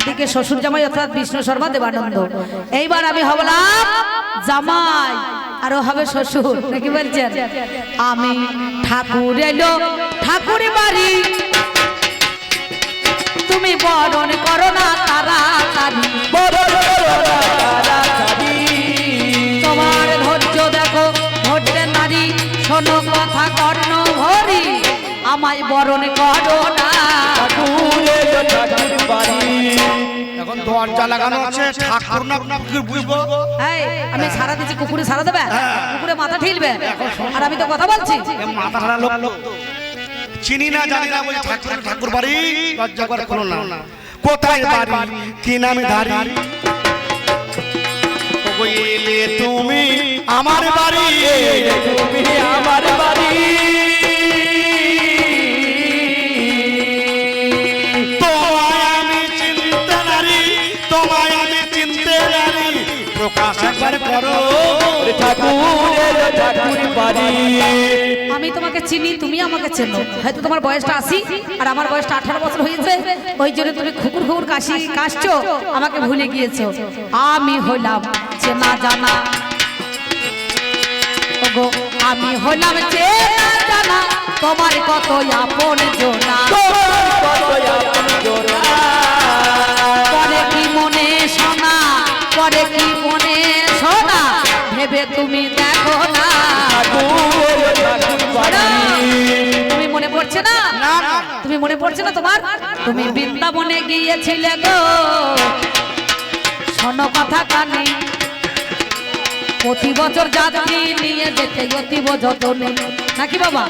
একদিকে শ্বশুর জামাই অর্থাৎ বিষ্ণু শর্মা দেবানন্দ, এইবার আমি হবলাম জামাই আরো হবে শ্বশুর, নাকি বলছেন? আমি ঠাকুর এলো ঠাকুর বাড়ি, তুমি বরণ করো না তাড়াতাড়ি, তোমার ধৈর্য দেখো ধৈর্যের নারী, শোনো কথা কর্ণ ভরি, আমায় বরণ করো না। এখন দরজা লাগানো আছে, ঠাকুর না কুকুর বুঝবো? আমি সারা দিচ্ছি, কুকুরে সারা দেবে, কুকুরে মাথা ঠিলবে, আর আমি তো কথা বলছি। মাথা ঠাড়া লোক চিনি না জানি না, বলি ঠাকুর ঠাকুর বাড়ি, লজ্জা করে কোনো না। কোথায় বাড়ি, কি নামে ধারি? এলে তুমি আমার বাড়ি, তুমি আমার বাড়ি, তোমায় আমি চিনতে নারী, তোমায় আমি চিনতে নারী, প্রকাশ একবার করো ঠাকুরের ঠাকুর বাড়ি। আমি তোমাকে চিনি, তুমি আমাকে চেনো, হয়তো তোমার বয়সটা 80 আর আমার বয়সটা 18 বছর হয়েছে, ওই জন্য তুমি খুকুর খুকুর কাশছো, আমাকে ভুলে গিয়েছো। আমি হলাম চেনা জানা, ওগো আমি হলাম চেনা জানা, তোমার কত আপন জনা, পরে কি মনে শোনা, পরে কি মনে শোনা, ভেবে তুমি দেখো না। তুমি মনে পড়ছে না? তুমি মনে পড়ছে না তোমার? তুমি বৃন্দাবনে গিয়েছিলে গো, শোনো কথা কানে, প্রতি বছর যাত্রী নিয়ে যেতে অতীব যতনে, নাকি বাবা?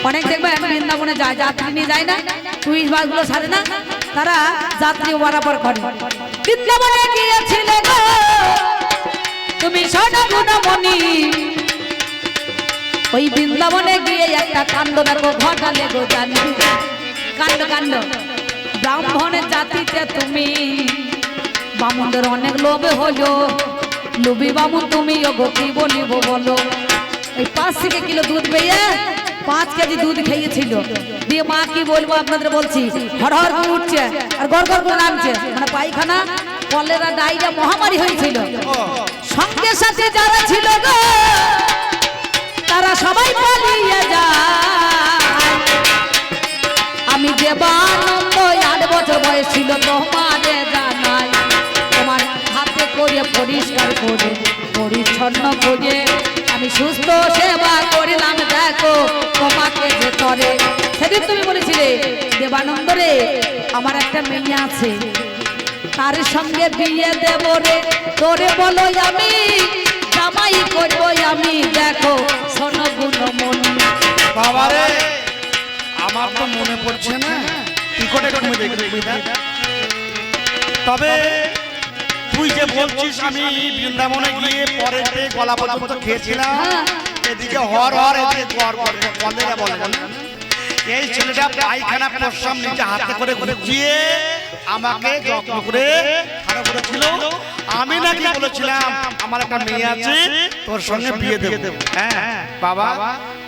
অনেক দেখবেন বৃন্দাবনে যায়, যাত্রী নিয়ে যায় না, টুরিস্ট বাসগুলো সারে না, তারা যাত্রী বরাবর করে। বৃন্দাবনে গিয়েছিলে গো তুমি শোনো গুণমণি, ওই বৃন্দাবনে গিয়ে একটা কাণ্ড দেখো ঘটালে গো জানি, কাণ্ড কাণ্ড। ব্রাহ্মণের জাতিতে তুমি, বামুনদের অনেক লোভে হলো, লোভী বামুন তুমি, ওগো কি বলিব বলো। এই 5 কিলো দুধ পেয়ে 5 কেজি দুধ খেয়েছিল, দিয়ে মা কি বলবো আপনাদের বলছি, হর হর করে উঠছে আর গড় গড় করে নামছে, মানে পায়খানা কলেরা ডায়রিয়া মহামারী হয়েছিল। সঙ্গে সাথে যারা ছিল গো তারা সবাই পালিয়ে যায়। আমি দেবানন্দ 8 বছর বয়স ছিল, তোমারে জানাই, তোমার হাতে করে পরিষ্কার করে পরিচ্ছন্ন করে আমি সুস্থ সেবা করিলাম, দেখো তোমাকে যে করে। সেদিন তুমি বলেছিলে দেবানন্দ রে আমার একটা মেয়ে আছে, তার সঙ্গে বিয়ে দেব রে, তোরে বলো আমি জামাই করবো আমি, দেখো শোনো গুণমণি। বাবারে আমার তো মনে পড়ছে না, টিকটে তুমি দেখবি না। তবে তুই যে বলছিস আমি বৃন্দাবনে গিয়ে পরেতে গলা পর্যন্ত খেয়েছিলাম, এদিকে হর হর, এদিকে গড় গড় কলেরা বলে না। এই ছেলেটা পায়খানা প্রস্রাব নিজে হাতে করে গুছিয়ে আমাকে যত্ন করে খারাপ করেছিল। আমি নাকি বলেছিলাম আমার একটা মেয়ে আছে, তোর সঙ্গে বিয়ে দেব। হ্যাঁ বাবা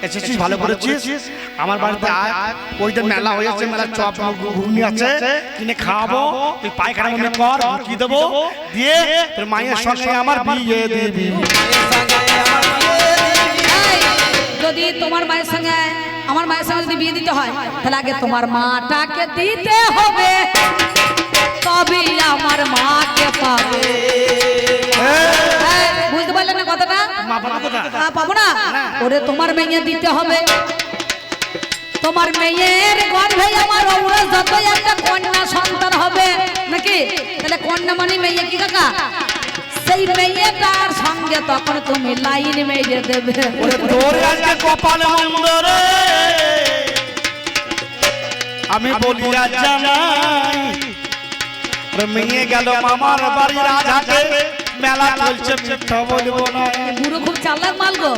এসেছিস, ভালো করেছিস। আমার বাড়িতে ওই যে মেলা হয়েছে, মেলা চপ ঘুগনি আছে, কিনে খাওয়াবো, তুই পায়খানা মনে কর, কি দেবো, দিয়ে তোর মায়ের সঙ্গে আমার বিয়ে দিবি। যদি তোমার মায়ের সঙ্গে আমার মায়ের সঙ্গে যদি বিয়ে দিতে হয়, তাহলে আগে তোমার মাটাকে দিতে হবে, তবে আমার মাকে পাবে। বুঝতে পারলে না কথাটা? পাবো না, ওরে তোমার মেয়ে দিতে হবে, তোমার মেয়ের গর্ভে আমার যত একটা কন্যা সন্তান হবে, নাকি? তাহলে কন্যা মানে মেয়ে, কি কাকা? সেই মেয়েটার সঙ্গে তখন তুমি লাইন মেরে দেবে। আমি বলি জানাই, মেয়ে গেল মামার বাড়ি রাজহাটে, মেলা চলছে, মিথ্যা বলবো না। বুড়ো খুব চালাক মাল গো,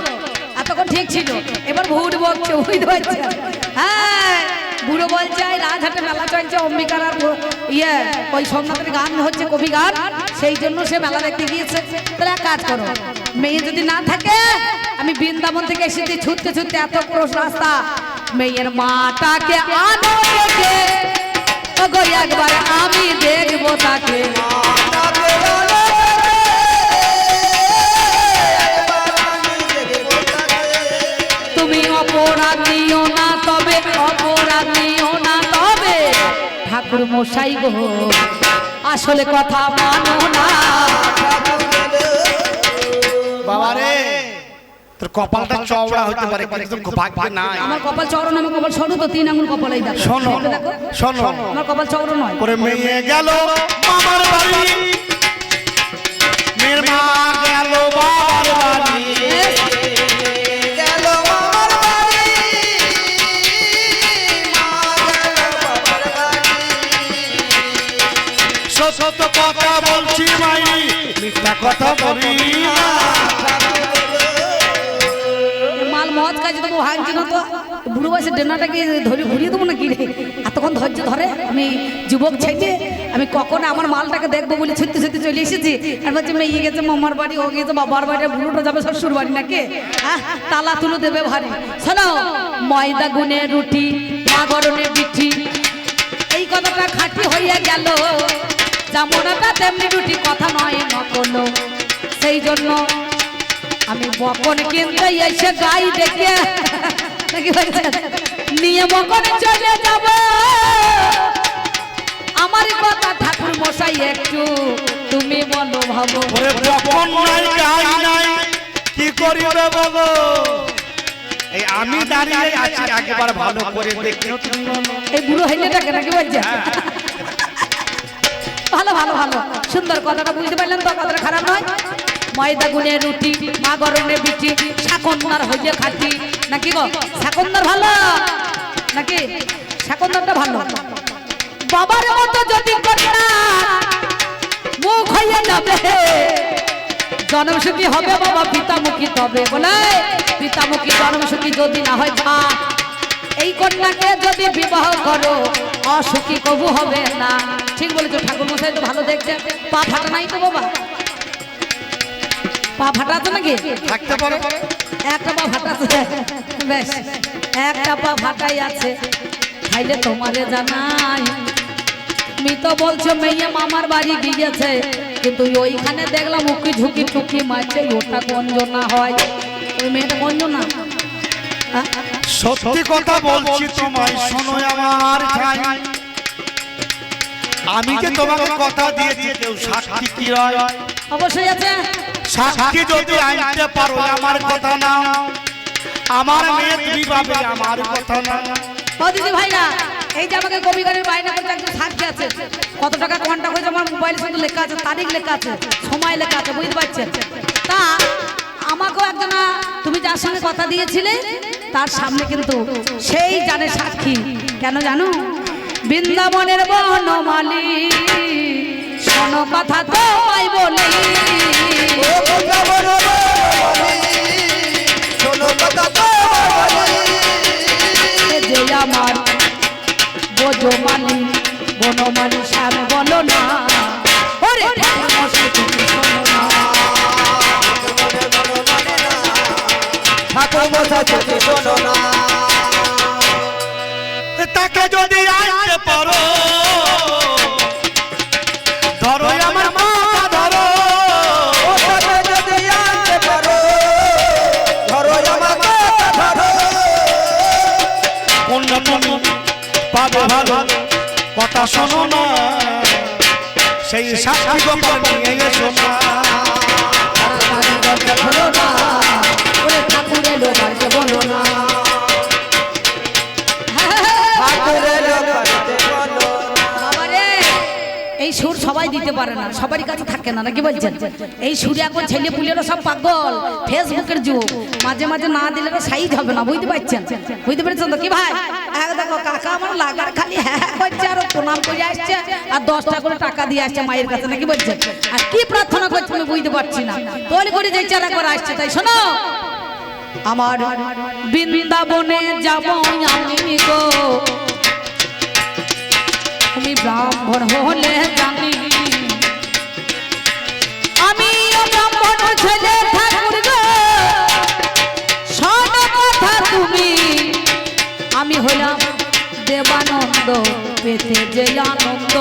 এতক্ষণ ঠিক ছিল, এবার ভুট বকছে, বুঝতে পারছে? হ্যাঁ, বুড়ো বলছে রাজহাটে মেলা চলছে, অম্বিকার আর ওই সোমনাথের গান হচ্ছে, কবি গান, সেই জন্য সে মেলা দেখতে গিয়েছে। তাহলে এক কাজ করো, মেয়ে যদি না থাকে, আমি বৃন্দাবন থেকে এসেছি ছুটতে ছুটতে এত পুরো রাস্তা, মেয়ের মাটাকে আনো, ও ওগো একবার আমি দেখবো তাকে। তুমি অপরাধ নিও না তবে, অপরাধ নিও না তবে, ঠাকুর মশাই গো আসলে কথা মানো না। বাবা রে, তোর কপালটা চওড়া হতে পারে কিন্তু ভাগ্যে নাই। আমার কপাল চওড়া না, আমার কপাল সরু তো, 3 আঙুল কপাল। এই দেখো শোনো শোনো, আমার কপাল চওড়া নয়। ওরে মেয়ে গেল মামার বাড়ি, মেয়ের মা গেল বাবার বাড়ি, সত্য কথা বলছি মাই, মিথ্যা কথা বলি না। মাল মদ কাজে তো ভাঙছে না তো, বুড়ো বয়সে ডেনাটাকে ধরে ঘুরিয়ে দেবো না কি রে? এতক্ষণ ধৈর্য ধরে আমি যুবক ছেলে, আমি কখন আমার মালটাকে দেখবো বলে ছুটতে ছুটতে চলে এসেছি। আর বলছে মেয়ে গেছে মামার বাড়ি, ও গেছে বাবার বাড়ি, বুড়োটা যাবে শ্বশুর বাড়ি নাকি? হ্যাঁ, তালা তুলো দেবে ভারী। শোনো, ময়দা গুনে রুটি, মা গরনে পিঠি, এই কথাটা খাঁটি হইয়া গেল। যেমনটা তেমনি রুটি, কথা নয় নকল। সেই জন্য আমি বকন কিনতে এসে গাই দেখে নাকি নিয়ে বকন চলে যাব। আমার কথা ঠাকুর মশাই একটু তুমি বলো ভাবো। ওরে বকন নাই গাই নাই, কি করিবে বলো? এই আমি দাঁড়িয়ে আছি, একবার ভালো করে দেখো তুমি বলো। এই বুড়ো হেলেটাকে নাকি বলছে? ভালো ভালো ভালো, সুন্দর কথাটা বুঝতে পারলেন তো? কথাটা খারাপ নয়। ময়দা গুনে রুটি, মা গরনে বিটি, শাকন্দার হইয়ে খাটি নাকি গো? শাকন্দার ভালো নাকি? শাকন্দারটা ভালো। বাবার মতো যদি কন্যা মুখ হইয়া যাবে, জন্মসুখী হবে বাবা, পিতামুখী তবে। বলে পিতামুখী জন্মসুখী যদি না হয় খা, এই কন্যাকে যদি বিবাহ করো অসুখী কবু হবে না। ঠিক বলেছো ঠাকুর মশাই, তো ভালো দেখছে। পা ফাটা নাই তো বাবা? পা ফাটা আছে নাকি? থাকতে পারে, একটা পা ফাটা আছে, বেশ একটা পা ফাটাই আছে। খাইলে তোমারে জানাই, তুমি তো বলছো মেয়ে মামার বাড়ি গিয়েছে, কিন্তু ওইখানে দেখলাম উকি ঝুঁকি টুকি মারছে, ওটা গঞ্জনা হয়। ওই মেয়েটা গঞ্জনা। সত্যি কথা বলছি তোমায়, শোনো আমার ভাই, আমি যে তোমাকে কথা দিয়েছি, কেউ সাক্ষী কি হয়? অবশ্যই আছে। সাক্ষী যদি আনতে পারো আমার কথা নাও, আমার মেয়ে তুমি পাবে আমার কথা নাও। ও দিদি ভাইরা, এই যে আমাকে কবি গানের বাইনা করতে একজন সাক্ষী আছে। কত টাকা ঘন্টা হয়েছে আমার মোবাইলে শুধু লেখা আছে, তারিখ লেখা আছে, সময় লেখা আছে, বুঝতে পারছেন? তা আমাকেও একজনা, তুমি যার সঙ্গে কথা দিয়েছিলে তার সামনে কিন্তু সেই জানে সাক্ষী। কেন জানো? বৃন্দাবনের বনমালী, শোনো কথা তোমায় বলি, যে আমার বোঝমালি বনমালী সামনে বলো না, ওরে ঠাকুর মশাই তুমি শোনো না, ঠাকুর মশাই তুমি শোনো না। তাকে যদি আনতে পারো, ধরো আমার মা ধরো, ওটাকে যদি আনতে পারো, ধরো আমার মাথা ধরো। অন্য তুমি পাবে ভালো, কথা শোনো না, সেই সাক্ষী গোপাল নিয়ে এসো না। বলো না, ওরে ঠাকুর এলো বাড়িতে বলো না। ঠাকুরের বাড়িতে বলো না। বাবারে, এই সুর সবাই দিতে পারে না, সবারই কাছে থাকে না, নাকি বলছেন? এই সুরে এখন ছেলে পুলেরা সব পাগল, ফেসবুকের যুগ, মাঝে মাঝে না দিলে তো সাইজ হবে না, বুঝতে পারছেন? বুঝতে পেরেছেন তো? কি ভাই, দেখো কাকা আমার লাগার খালি হ্যাঁ করছে, আর প্রণাম করে আসছে, আর 10টা করে টাকা দিয়ে আসছে মায়ের কাছে, নাকি বলছেন? আর কি প্রার্থনা করছে আমি বুঝতে পারছি না, তোল করে যে চারা করে আসছে। তাই শোনো, আমার বৃন্দাবনে যাব আমি গো, তুমি ব্রাহ্মণ হলে জানি, আমি ব্রাহ্মণ ছেলে ঠাকুর গো, শোনো কথা তুমি, আমি হলাম দেবানন্দ পেতে যে আনন্দ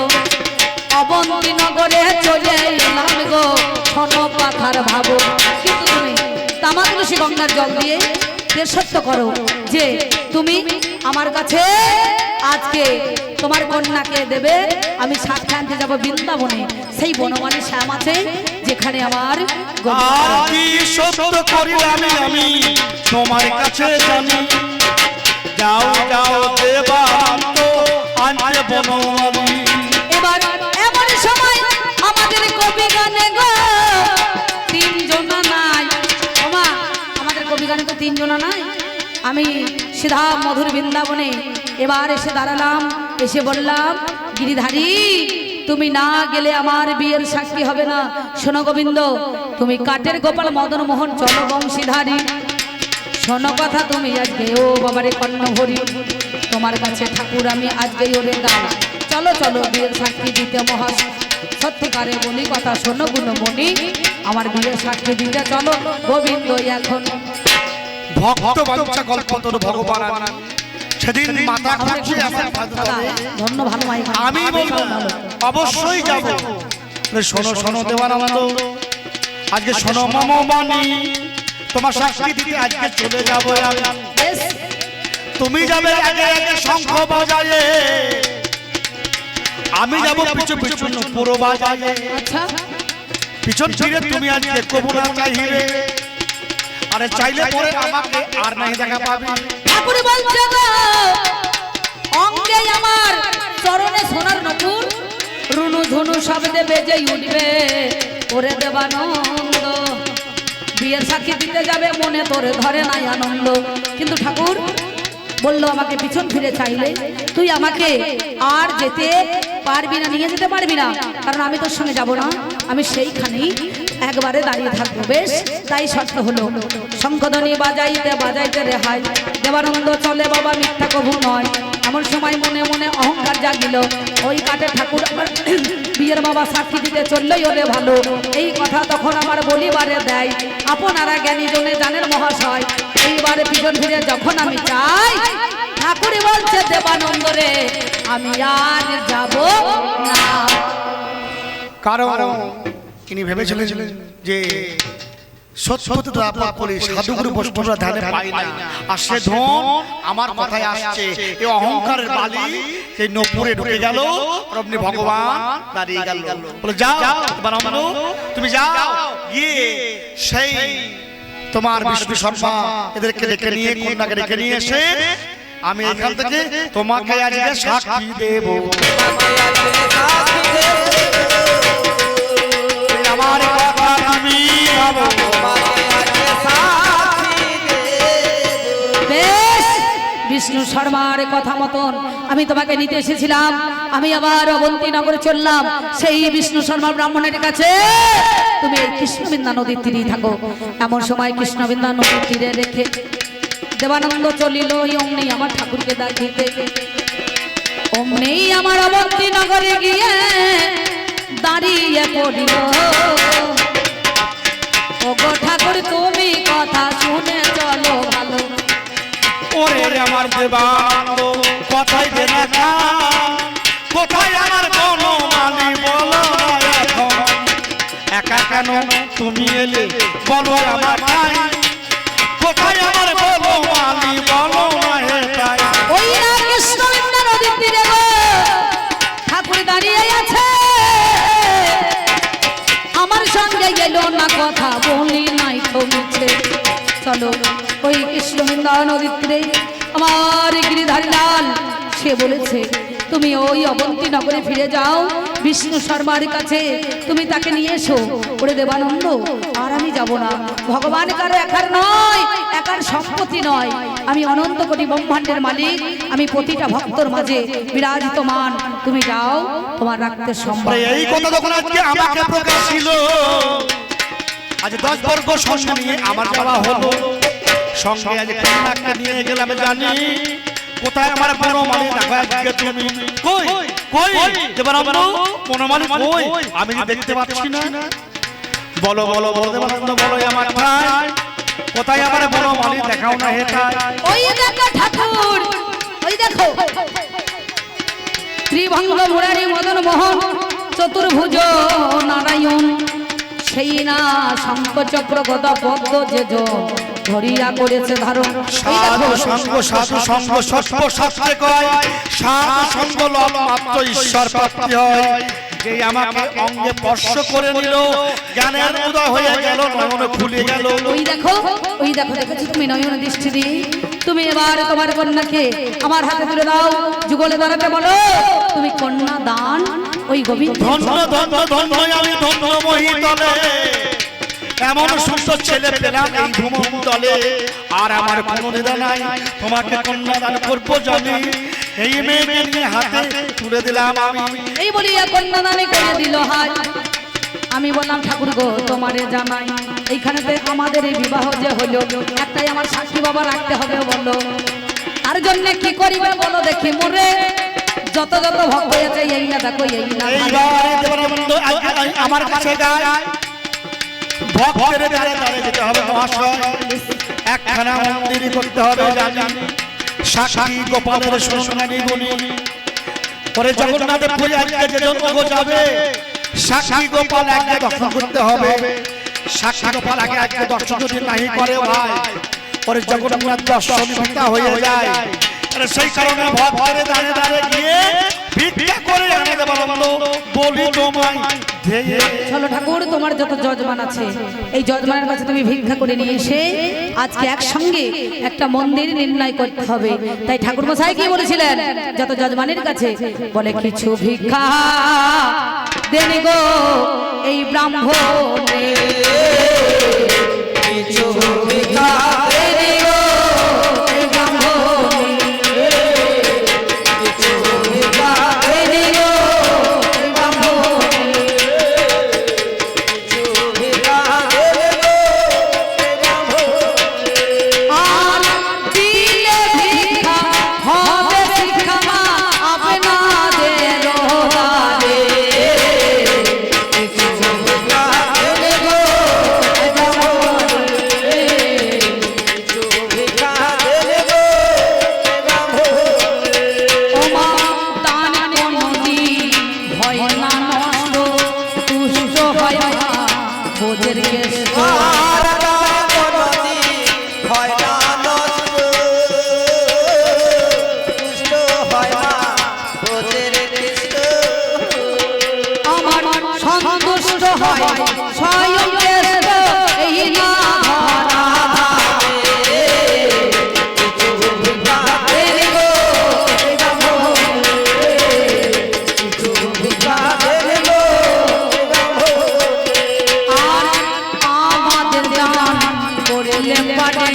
অবন্তী নগরে চলে এলাম গো শোনো কথার ভাবো। কিন্তু তুমি তামা তুলসী গঙ্গার জল দিয়ে সত্য করো যে তুমি আমার কাছে আজকে তোমার কন্যাকে দেবে। আমি সাক্ষী আনতে যাবো বৃন্দাবনে, সেই বনমালী শ্যাম আছে যেখানে আমার কি সত্য করিলাম আমি তোমার কাছে জানি, যাও যাও দেবান্ত আনতে বনমালী। এবার এমন সময় আমাদের কবি গানে গো তিনজনা নাই, ওমা আমাদের কবি গানে তো তিনজনা নাই। আমি সিধা মধুর বৃন্দাবনে এবার এসে দাঁড়ালাম, এসে বললাম গিরিধারী তুমি না গেলে আমার বিয়ের সাক্ষী হবে না। শোনো গোবিন্দ, তুমি কাটের গোপাল মদন মোহন চলো বংশীধারী। শোনো কথা তুমি আজকে ও বাবারে কর্ণভরি, তোমার কাছে ঠাকুর আমি আজকে ওরে গান। চলো চলো বিয়ের সাক্ষী দিতে মহাস, সত্যিকারে বলি কথা শোনো গুণমণি, আমার বিয়ের সাক্ষী দিতে চলো গোবিন্দ। এখন ভক্ত বাঞ্ছা কল্পতরু ভগবান সেদিন মাথা খাচ্ছে আমার ধন্য ভালো মাই, আমি বলবো অবশ্যই যাব। শোনো শোনো দেবানন্দ, আজকে শোনো মামনি, তোমার সাক্ষী দিতে আজকে চলে যাবো আমি। তুমি যাবে আগে আগে শঙ্খ বাজায়ে, আমি যাব পিছু পিছু পুরো বাজায়ে। আচ্ছা পিছন ফিরে তুমি আজকে কবুলা চাইবে, আরে চাইলে পরে আমাকে আর নাই দেখা পাবে। ঠাকুর বলছে গো অঙ্গে আমার চরণে সোনার নপুর, রুনু ধনু শব্দে বেজে উঠবে ওরে দেবানন্দ। বিয়ের সাক্ষী দিতে যাবে মনে তোরে ধরে নাই আনন্দ। কিন্তু ঠাকুর বললো আমাকে পিছন ফিরে চাইলে তুই আমাকে আর যেতে পারবি না, নিয়ে যেতে পারবি না, কারণ আমি তোর সঙ্গে যাব না, আমি সেইখানেই একবারে দাঁড়িয়ে থাকবো। বেশ তাই শর্ত হলো। শঙ্খধ্বনি বাজাইতে বাজাইতে রেহাই, দেবানন্দ চলে বাবা মিথ্যা কভু নয়। এমন সময় মনে মনে অহংকার জাগিল, ওই কাটে ঠাকুর আমার বিয়ের বাবা সাক্ষী দিতে চললেই ওরে ভালো, এই কথা তখন আমার বলিবারে দেয়। আপনারা জ্ঞানী জনে জানেন মহাশয়, এইবারে পিছন ফিরে যখন আমি চাই, ঠাকুরই বলছে দেবানন্দ রে আমি আর যাব না। কারণ তিনি ভেবেছিলেন যে সত্যতে দাপা করে সাধুগুরু বৈষ্ণবরা ধ্যানে পায় না, আর সে ধন আমার কথায় আসছে। এই অহংকারের বালি সেই নপুরে ঢুকে গেল, আর অমনি ভগবান দাঁড়িয়ে গেল, বলে যাও দেবানন্দ তুমি যাও গিয়ে সেই তোমার বিষ্ণু শর্মা এদেরকে ডেকে নিয়ে কন্যাকে ডেকে নিয়ে এসে আমি এখান থেকে তোমাকে আজকে সাক্ষী দেব। আমার কথা আমি ভাবো, বেশ বিষ্ণু শর্মার কথা মতন আমি তোমাকে নিতে এসেছিলাম। আমি আবার অবন্তী নগরে চললাম সেই বিষ্ণু শর্মা ব্রাহ্মণের কাছে। তুমি এই কৃষ্ণবিন্দা নদীর তীরেই থাকো। এমন সময় কৃষ্ণবিন্দা নদীর তীরে রেখে দেবানন্দ চলিল অমনি আমার ঠাকুরকে ডাকিতে। অমনি আমার অবন্তী নগরে গিয়ে দাঁড়িয়ে পড়িল, ওগো ঠাকুর তুমি কথা শুনে চলো ভালো। ওরে আমার দেবানন্দ কথাই দে না, কোথায় আমার বনমালী বলো এখন, একা কেন তুমি এলে বলো আমার নাই, কোথায় আমার বনমালী বলো না এটাই। ওই না কৃষ্ণবিন্দা নদীর তীরে গো ঠাকুর দাঁড়িয়ে আছে, আমার সঙ্গে গেল না কথা বলি নাই থমিছে। চলো ওই কৃষ্ণবিন্দা নদীর তীরে আমার গিরিধারী লাল সে বলেছে তুমি ওই অবন্তী নগরে ফিরে যাও বিষ্ণু শর্মার কাছে, তুমি তাকে নিয়ে এসো। ওরে দেবানন্দ আর আমি যাব না, ভগবান কারো একার নয়, একার সম্পত্তি নয়, আমি অনন্ত কোটি ব্রহ্মাণ্ডের মালিক, আমি প্রতিটা ভক্তর মাঝে বিরাজিতমান। তুমি যাও, তোমার রাখতে সম্ভব। এই কথা যখন আজকে আমাকে প্রকাশ ছিল, আজ 10 বর্গ সঙ্গে নিয়ে আমার যাওয়া হলো, সঙ্গে আজ কন্যাকে নিয়ে গেলাম জানি, কোথায় আমার বনমালী দেখা আজকে তুমি কই কই দেবানন্দ বনমালী কই আমি দেখতে পাচ্ছি না, বলো বলো বলো দেবানন্দ বলো আমার ভাই কোথায় আমার বনমালী দেখাও না হেথায়। ওই দেখো ঠাকুর, ওই দেখো ত্রিভঙ্গ মুরারি মদন মোহন চতুর্ভুজ নারায়ণ সেই না শঙ্খ চক্র গদা পদ্ম যে ধরিয়া করেছে ধারণ। এই সাধু দেখো, সঙ্গ সাধু সঙ্গ সর্ব শাস্ত্রে কয় সাধু সঙ্গ লব মাত্র ঈশ্বর প্রাপ্তি হয়। যে আমাকে অঙ্গে স্পর্শ করে নিল জ্ঞানের উদয় হয়ে গেল, নয়ন খুলে গেল। ওই দেখো দেখেছো তুমি নয়ন দৃষ্টি দিয়ে। তুমি এবার তোমার কন্যাকে আমার হাতে তুলে দাও, যুগলে দাঁড়াতে বলো তুমি কন্যা দান ওই গোবিন্দ। ধন্য ধন্য ধন্য আমি ধন্য মহিতলে, এমন সুন্দর ছেলে পেলাম এই ভূমণ্ডলে। আর আমার কোনো দ্বিধা নাই, তোমাকে কন্যাদান করবো জানি। এই মেয়ে নিয়ে হাতে তুলে দিলাম আমি। এই বলিয়া কন্যাদানে করে দিল হাত। আমি বললাম ঠাকুর গো তোমারে জানাই, এইখানেতে আমাদের এই বিবাহ যে হলো একটাই আমার সাক্ষী বাবা রাখতে হবে বলো। তার জন্য কি করিবে বলো দেখি মোরে, যত যত ভক্ত আছে এই না দেখো এই না এইবার দেবানন্দ আমার কাছে গায়, ভক্তের দ্বারে দ্বারে যেতে হবে মহাশয়। একখানা মন্দির করতে হবে জানি, সাক্ষী গোপালের সোনালী গুণী। পরে জগন্নাথের পুজো আজকে যে জন্ম যাবে, সাক্ষী গোপাল আগে দর্শন করতে হবে। সাক্ষী গোপাল আগে দর্শন যদি নাই করে ভাই, পরে জগন্নাথ দর্শন ভিক্ষা হয়ে যায়। আরে সেই কারণে ভক্তের দ্বারে দ্বারে গিয়ে ভিক্ষা করে আনে দেবানন্দ বলি তোমায় ধেয়ে। চলো ঠাকুর তোমার যত যজমান আছে এই যজমানের কাছে তুমি ভিক্ষা করে নিয়ে এসে আজকে একসঙ্গে একটা মন্দির নির্ণয় করতে হবে। তাই ঠাকুর মশাই কি বলেছিলেন যত যজমানের কাছে, বলে কিছু ভিক্ষা দেন গো এই ব্রাহ্মণে, কিছু ভিক্ষা দেন গো এই ব্রাহ্মণে, কিছু ভিক্ষা দেন গো এই ব্রাহ্মণে। কিছু ভিক্ষা দেবে গো আর দিলে ভিক্ষা হবে ভিক্ষা মা আপনাদের ঘরে। কিছু ভিক্ষা দেবে গো কিছু ভিক্ষা দেবে গো ও মা দান কোনদিন হয় না নষ্ট, তুষ্ট হয় মা বোঝের কেষ্ট। আর কোনদিন হয় না নষ্ট, দুষ্ট হয় না বোঝের কৃষ্ট। আমার সন্তুষ্ট হয় স্বয়ং কেষ্ট, এই না ধরা ধারে। কিছু ভিক্ষা দেন গো এই কিছু ভিক্ষা দেবে গো আর আমাদের দান করলে পারে